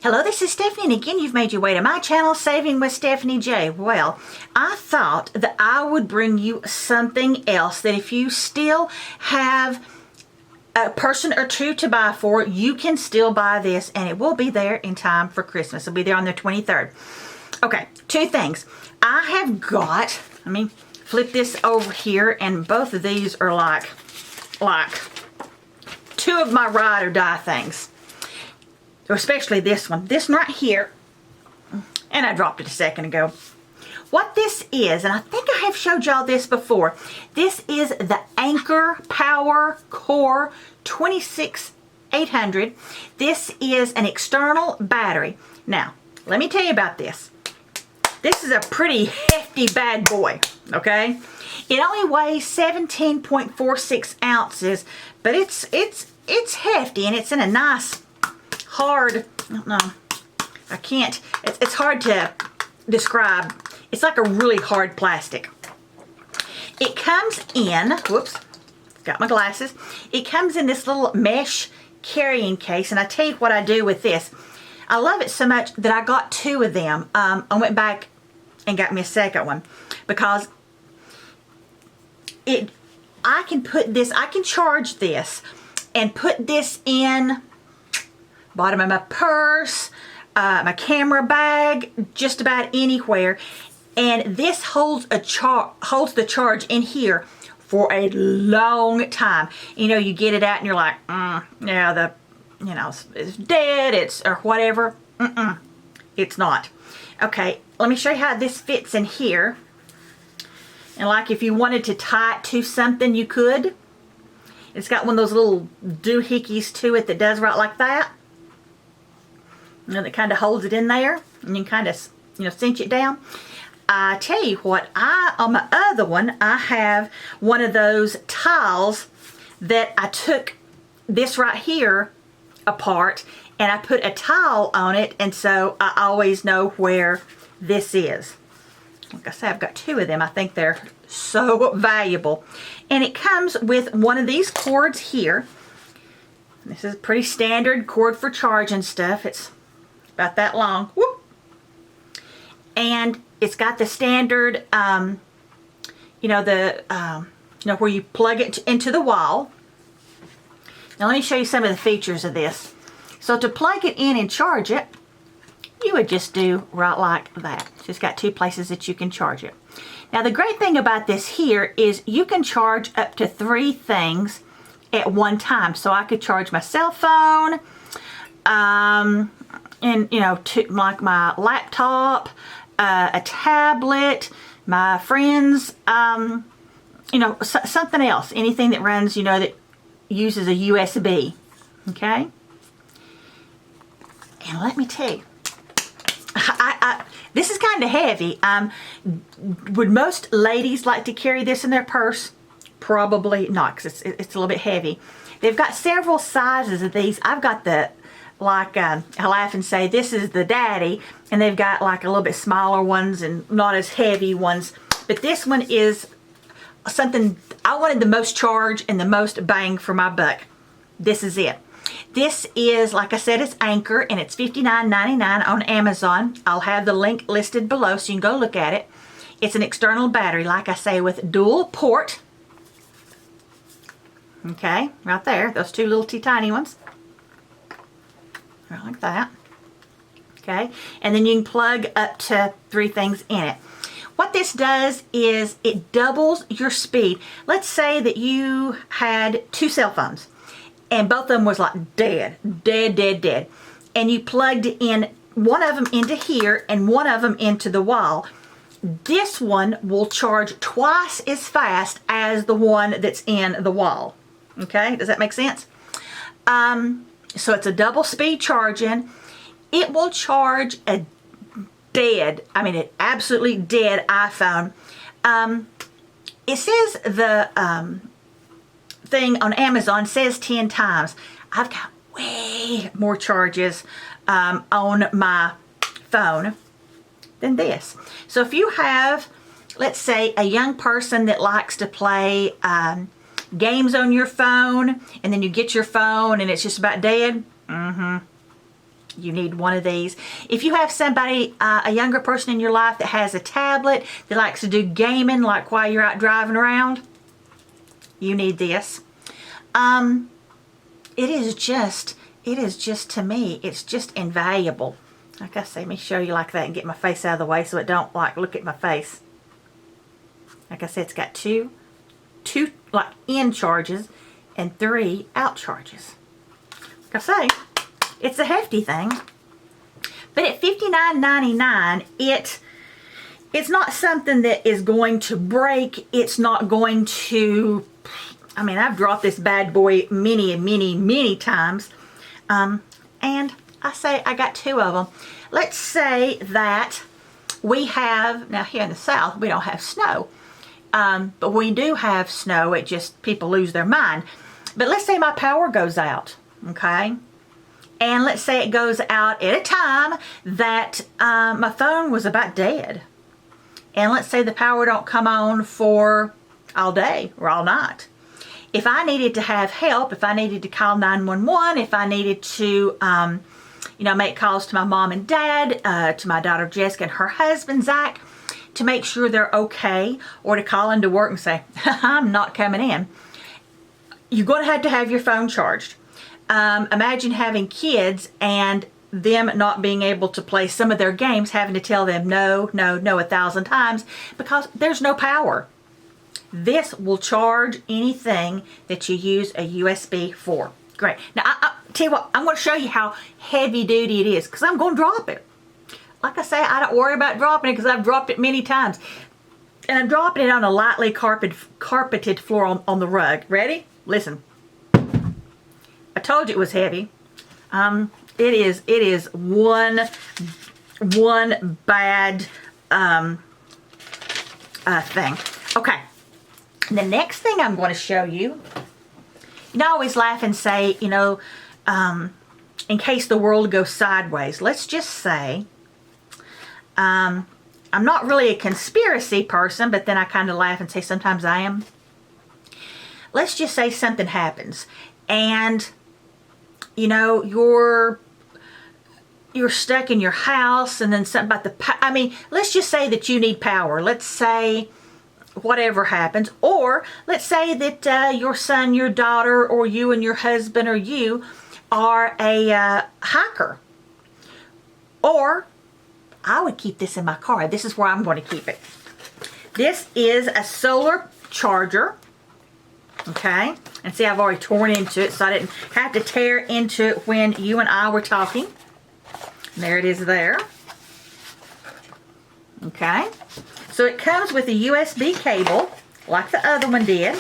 Hello, this is Stephanie, and again, you've made your way to my channel, Saving with Stephanie J. Well, I thought that I would bring you something else that if you still have a person or two to buy for, you can still buy this, and it will be there in time for Christmas. It'll be there on the 23rd. Okay, two things. I have got, let me flip this over here, and both of these are like two of my ride or die things. Especially this one right here, and I dropped it a second ago. What this is, and I think I have showed y'all this before, this is the Ankar Power Core 26800. This is an external battery. Now, let me tell you about this. This is a pretty hefty bad boy, okay? It only weighs 17.46 ounces, but it's hefty, and it's in a nice hard, I don't know, I can't, it's hard to describe. It's like a really hard plastic. It comes in, whoops, got my glasses. It comes in this little mesh carrying case, and I tell you what I do with this. I love it so much that I got two of them. I went back and got me a second one because I can put this, I can charge this and put this in bottom of my purse, my camera bag, just about anywhere, and this holds the charge in here for a long time. You know, you get it out and you're like, yeah, it's dead, or whatever. It's not. Okay, let me show you how this fits in here. And like if you wanted to tie it to something, you could. It's got one of those little doohickeys to it that does right like that. You know, that kind of holds it in there, and you can kind of, cinch it down. I tell you what, on my other one, I have one of those tiles that I took this right here apart, and I put a tile on it, and so I always know where this is. Like I said, I've got two of them. I think they're so valuable. And it comes with one of these cords here. This is a pretty standard cord for charging stuff. It's about that long. Whoop. And it's got the standard, where you plug it into the wall. Now let me show you some of the features of this. So to plug it in and charge it, you would just do right like that. It's just got two places that you can charge it. Now the great thing about this here is you can charge up to 3 things at one time. So I could charge my cell phone, and like my laptop, a tablet, my friends, something else, anything that runs, that uses a USB. Okay. And let me tell you, this is kind of heavy. Would most ladies like to carry this in their purse? Probably not, because it's a little bit heavy. They've got several sizes of these. I've got the, I laugh and say, this is the daddy, and they've got like a little bit smaller ones and not as heavy ones. But this one is something, I wanted the most charge and the most bang for my buck. This is it. This is, like I said, it's Ankar, and it's $59.99 on Amazon. I'll have the link listed below so you can go look at it. It's an external battery, like I say, with dual port. Okay, right there, those two little tiny ones. Right like that. Okay, and then you can plug up to 3 things in it. What this does is it doubles your speed. Let's say that you had 2 cell phones, and both of them was like dead. And you plugged in one of them into here and one of them into the wall. This one will charge twice as fast as the one that's in the wall. Okay, does that make sense? So it's a double speed charging. It will charge a dead, an absolutely dead iPhone. It says the thing on Amazon says 10 times. I've got way more charges on my phone than this. So if you have, let's say, a young person that likes to play games on your phone, and then you get your phone and it's just about dead, you need one of these. If you have somebody, a younger person in your life that has a tablet that likes to do gaming, like while you're out driving around, you need this. It is just to me, it's just invaluable. Like I say, let me show you like that and get my face out of the way so it don't like look at my face. Like I said, it's got two like in charges and 3 out charges. Like I say, it's a hefty thing. But at $59.99, it's not something that is going to break. It's not going to, I mean, I've dropped this bad boy many times. And I say I got 2 of them. Let's say that we have, now here in the South, we don't have snow. But we do have snow. It just, people lose their mind. But let's say my power goes out, okay? And let's say it goes out at a time that my phone was about dead. And let's say the power don't come on for all day or all night. If I needed to have help, if I needed to call 911, if I needed to, make calls to my mom and dad, to my daughter Jessica and her husband Zach, to make sure they're okay, or to call into work and say, I'm not coming in, you're going to have your phone charged. Imagine having kids and them not being able to play some of their games, having to tell them no 1,000 times because there's no power. This will charge anything that you use a USB for. Great. Now, I tell you what, I'm going to show you how heavy duty it is because I'm going to drop it. Like I say, I don't worry about dropping it because I've dropped it many times. And I'm dropping it on a lightly carpeted floor on the rug. Ready? Listen. I told you it was heavy. It is one bad thing. Okay. The next thing I'm going to show you, I always laugh and say, in case the world goes sideways, let's just say, I'm not really a conspiracy person, but then I kind of laugh and say sometimes I am. Let's just say something happens and, you're stuck in your house and then something about let's just say that you need power. Let's say whatever happens, or let's say that your son, your daughter, or you and your husband or you are a hiker. Or I would keep this in my car. This is where I'm going to keep it. This is a solar charger. Okay. And see, I've already torn into it, so I didn't have to tear into it when you and I were talking. There it is there. Okay. So it comes with a USB cable, like the other one did.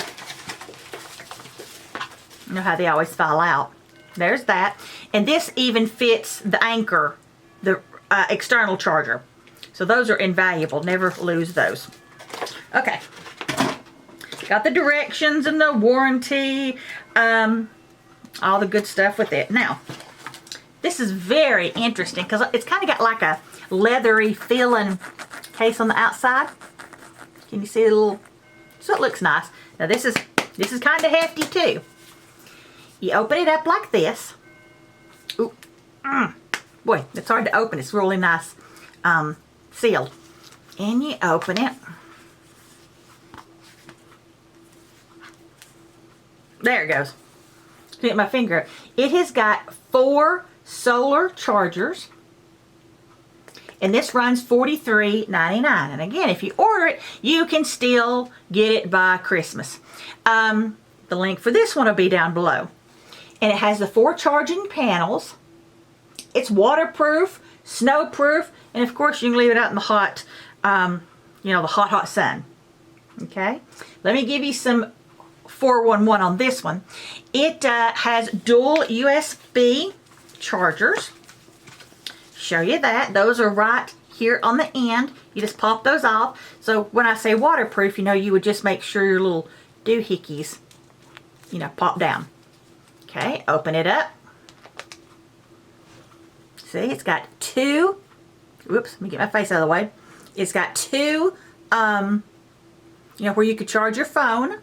You know how they always fall out. There's that. And this even fits the Ankar, the external charger. So those are invaluable. Never lose those. Okay. Got the directions and the warranty. All the good stuff with it. Now, this is very interesting because it's kind of got like a leathery feeling case on the outside. Can you see the little, so it looks nice. Now this is kind of hefty too. You open it up like this. Ooh, boy, it's hard to open. It's really nice sealed. And you open it. There it goes. Get my finger. It has got 4 solar chargers. And this runs $43.99. And again, if you order it, you can still get it by Christmas. The link for this one will be down below. And it has the 4 charging panels. It's waterproof, snowproof, and of course you can leave it out in the hot, the hot sun. Okay? Let me give you some 411 on this one. It has dual USB chargers. Show you that. Those are right here on the end. You just pop those off. So when I say waterproof, you would just make sure your little doohickeys, pop down. Okay, open it up. See, it's got 2, whoops, let me get my face out of the way. It's got 2, where you could charge your phone.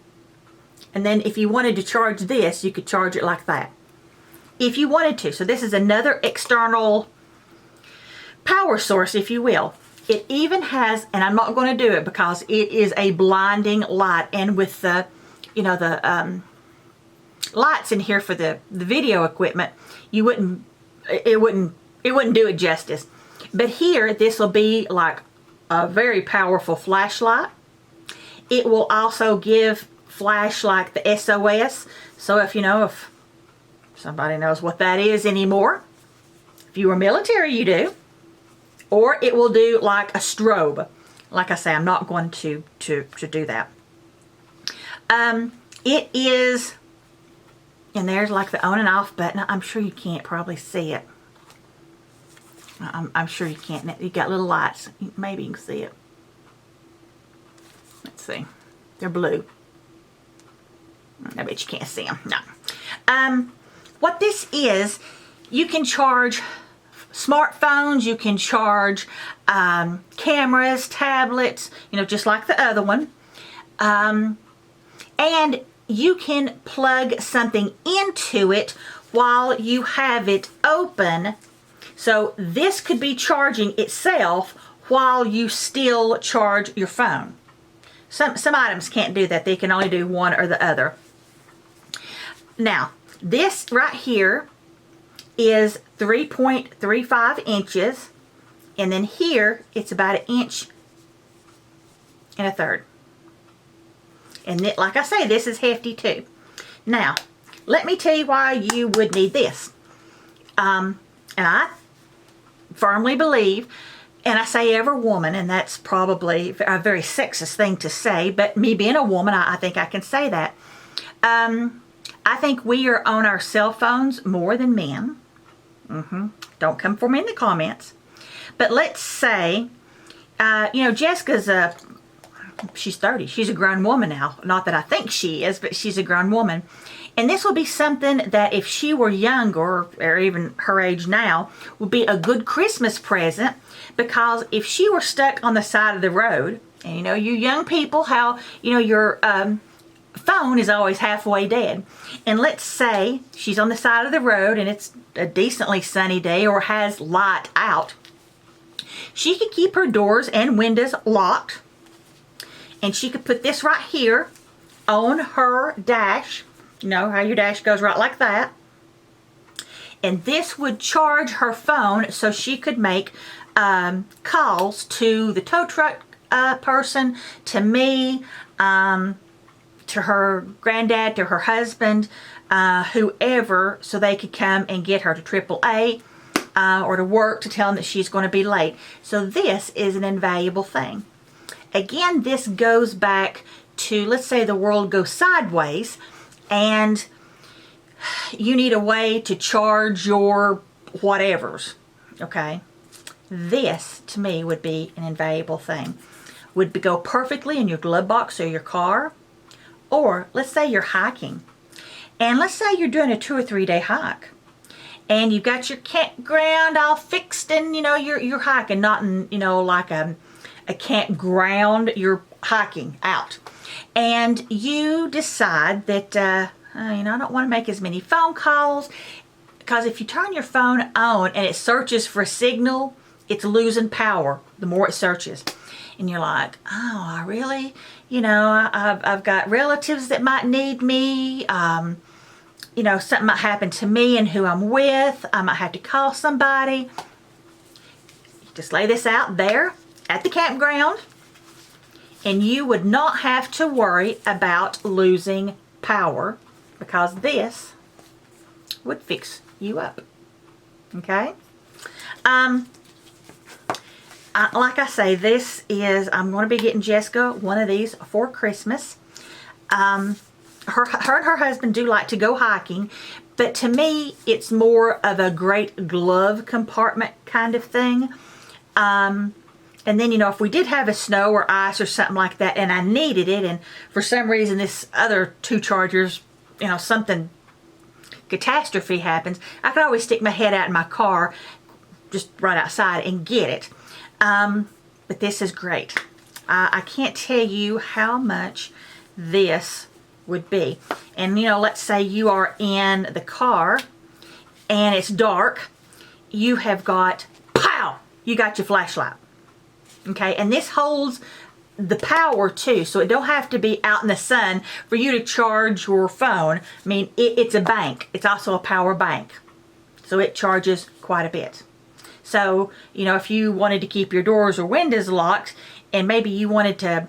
And then if you wanted to charge this, you could charge it like that. if you wanted to. So this is another external power source, if you will. It even has, and I'm not going to do it because it is a blinding light, and with the, you know, the lights in here for the video equipment, it wouldn't do it justice. But here, this will be like a very powerful flashlight. It will also give flash like the SOS. So if somebody knows what that is anymore, if you were military, you do. Or it will do like a strobe. Like I say, I'm not going to do that. It is, and there's like the on and off button. I'm sure you can't probably see it. I'm sure you can't. You got little lights. Maybe you can see it. Let's see. They're blue. I bet you can't see them. No. What this is, you can charge smartphones, you can charge cameras, tablets, just like the other one. And you can plug something into it while you have it open. So this could be charging itself while you still charge your phone. Some items can't do that. They can only do one or the other. Now, this right here is 3.35 inches. And then here, it's about 1.33 inches. And like I say, this is hefty too. Now, let me tell you why you would need this. And I firmly believe, and I say every woman, and that's probably a very sexist thing to say, but me being a woman, I think I can say that. I think we are on our cell phones more than men. Don't come for me in the comments. But let's say, Jessica's she's 30. She's a grown woman now. Not that I think she is, but she's a grown woman. And this will be something that if she were younger, or even her age now, would be a good Christmas present. Because if she were stuck on the side of the road, and you young people, how, your phone is always halfway dead. And let's say she's on the side of the road and it's a decently sunny day or has light out. She could keep her doors and windows locked. And she could put this right here on her dash. You know how your dash goes right like that. And this would charge her phone so she could make calls to the tow truck person, to me, to her granddad, to her husband, whoever, so they could come and get her to AAA or to work to tell them that she's going to be late. So this is an invaluable thing. Again, this goes back to, let's say the world goes sideways and you need a way to charge your whatevers, okay? This, to me, would be an invaluable thing. Would go perfectly in your glove box or your car. Or let's say you're hiking. And let's say you're doing a 2 or 3 day hike. And you've got your campground all fixed and, you're hiking. Not in, like a campground. You're hiking out. And you decide that, I don't want to make as many phone calls. Because if you turn your phone on and it searches for a signal, it's losing power the more it searches. And you're like, oh, I really, I've got relatives that might need me. Something might happen to me and who I'm with. I might have to call somebody. Just lay this out there at the campground. And you would not have to worry about losing power because this would fix you up. Okay? Like I say, this is, I'm going to be getting Jessica one of these for Christmas. Her and her husband do like to go hiking, but to me, it's more of a great glove compartment kind of thing. And then, if we did have a snow or ice or something like that, and I needed it, and for some reason this other 2 chargers, something catastrophe happens, I could always stick my head out in my car, just right outside, and get it. But this is great. I can't tell you how much this would be. And let's say you are in the car and it's dark, you have got, pow, you got your flashlight. Okay, and this holds the power too, so it don't have to be out in the sun for you to charge your phone. I mean, it's a bank. It's also a power bank, so it charges quite a bit. So, you know, if you wanted to keep your doors or windows locked, and maybe you wanted to,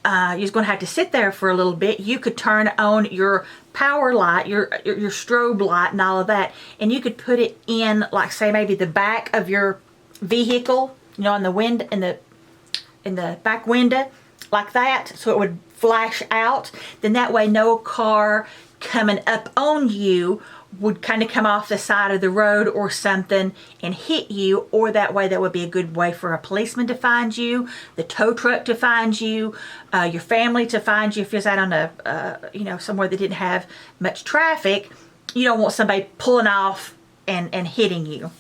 you're just going to have to sit there for a little bit, you could turn on your power light, your strobe light and all of that, and you could put it in, like, say, maybe the back of your vehicle, you know, in the wind, in the back window, like that, so it would flash out. Then that way no car coming up on you would kind of come off the side of the road or something and hit you, or that way that would be a good way for a policeman to find you, the tow truck to find you, your family to find you if you're out on a, you know, somewhere that didn't have much traffic. You don't want somebody pulling off and hitting you.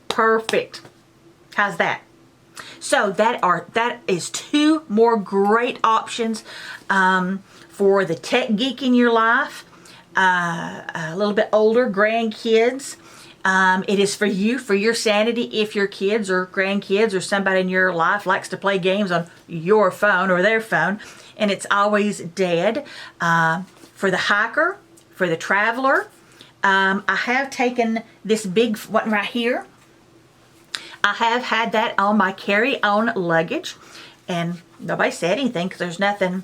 Perfect. How's that? So that is 2 more great options for the tech geek in your life. A little bit older grandkids. It is for you, for your sanity, if your kids or grandkids or somebody in your life likes to play games on your phone or their phone and it's always dead. For the hiker, for the traveler, I have taken this big one right here. I have had that on my carry-on luggage, and nobody said anything because there's nothing,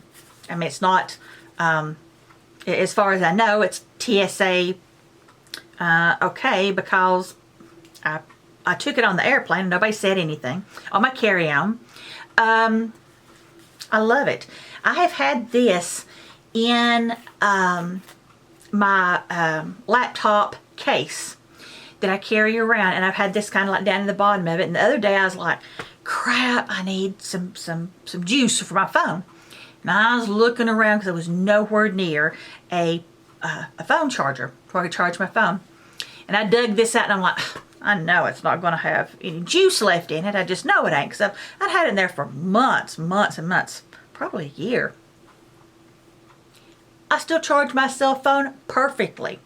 I mean, it's not, as far as I know, it's TSA okay, because I took it on the airplane and nobody said anything on my carry-on. I love it. I have had this in my laptop case that I carry around, and I've had this kind of like down in the bottom of it. And the other day I was like, crap, I need some juice for my phone. And I was looking around because I was nowhere near a phone charger where I could charge my phone. And I dug this out and I'm like, I know it's not going to have any juice left in it. I just know it ain't, because I'd had it in there for months and months, probably a year. I still charge my cell phone perfectly.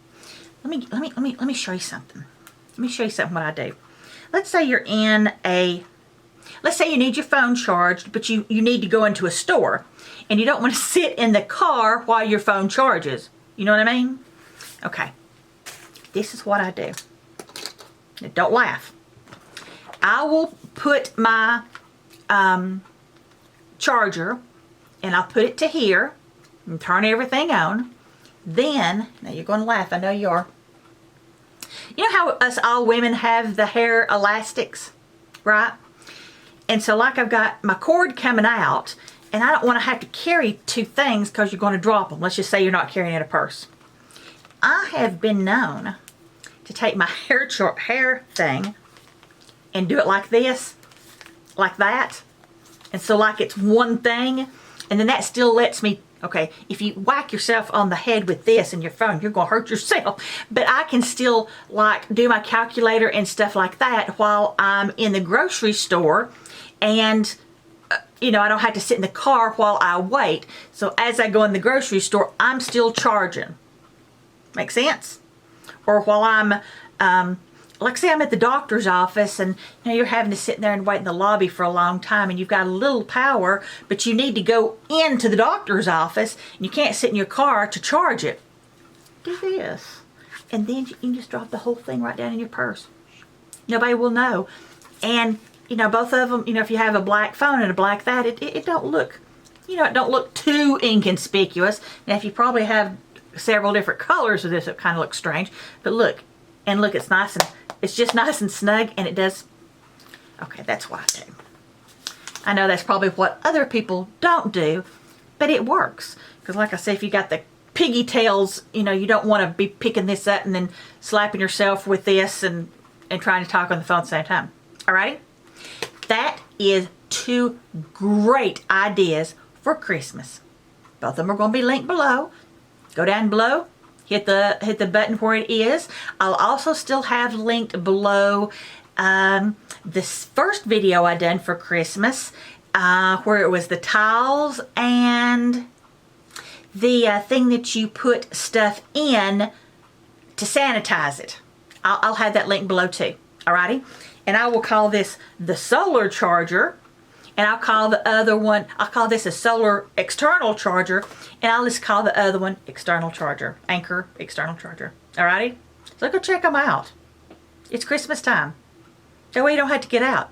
Let me show you something. Let me show you something what I do. Let's say you're in let's say you need your phone charged, but you need to go into a store and you don't want to sit in the car while your phone charges. You know what I mean? Okay. This is what I do. Now, don't laugh. I will put my charger and I'll put it to here and turn everything on. Then, now you're going to laugh, I know you are. You know how us all women have the hair elastics, right? And so like I've got my cord coming out, and I don't want to have to carry 2 things because you're going to drop them. Let's just say you're not carrying in a purse. I have been known to take my hair thing and do it like this, like that. And so like it's one thing, and then that still lets me, okay, if you whack yourself on the head with this and your phone, you're going to hurt yourself. But I can still like do my calculator and stuff like that while I'm in the grocery store. And, you know, I don't have to sit in the car while I wait. So as I go in the grocery store, I'm still charging. Make sense? Or while I'm, like say I'm at the doctor's office and you know, you're having to sit there and wait in the lobby for a long time and you've got a little power, but you need to go into the doctor's office and you can't sit in your car to charge it. Do this. And then you can just drop the whole thing right down in your purse. Nobody will know. And, you know, both of them, you know, if you have a black phone and a black that, it don't look, you know, it don't look too inconspicuous. Now, if you probably have several different colors of this, it kind of looks strange. But look, and look, it's nice and, it's just nice and snug, and it does, okay, that's what I do. I know that's probably what other people don't do, but it works. Because like I say, if you got the piggy tails, you know, you don't want to be picking this up and then slapping yourself with this and trying to talk on the phone at the same time. All right? That is 2 great ideas for Christmas. Both of them are going to be linked below. Go down below, hit the button where it is. I'll also still have linked below this first video I done for Christmas, where it was the tiles and the thing that you put stuff in to sanitize it. I'll have that link below too. Alrighty? And I will call this the solar charger. And I'll call the other one, I'll call this a solar external charger. And I'll just call the other one external charger. Ankar external charger. Alrighty? So go check them out. It's Christmas time. That way you don't have to get out.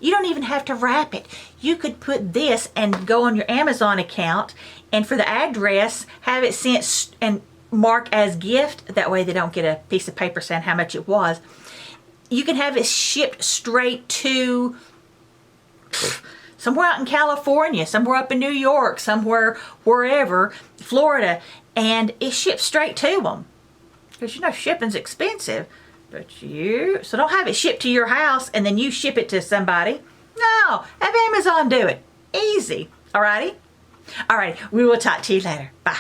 You don't even have to wrap it. You could put this and go on your Amazon account, and for the address, have it sent and mark as gift. That way they don't get a piece of paper saying how much it was. You can have it shipped straight to somewhere out in California, somewhere up in New York, somewhere, wherever, Florida, and it's shipped straight to them. Because you know shipping's expensive. So don't have it shipped to your house and then you ship it to somebody. No, have Amazon do it. Easy. Alrighty? Alrighty, we will talk to you later. Bye.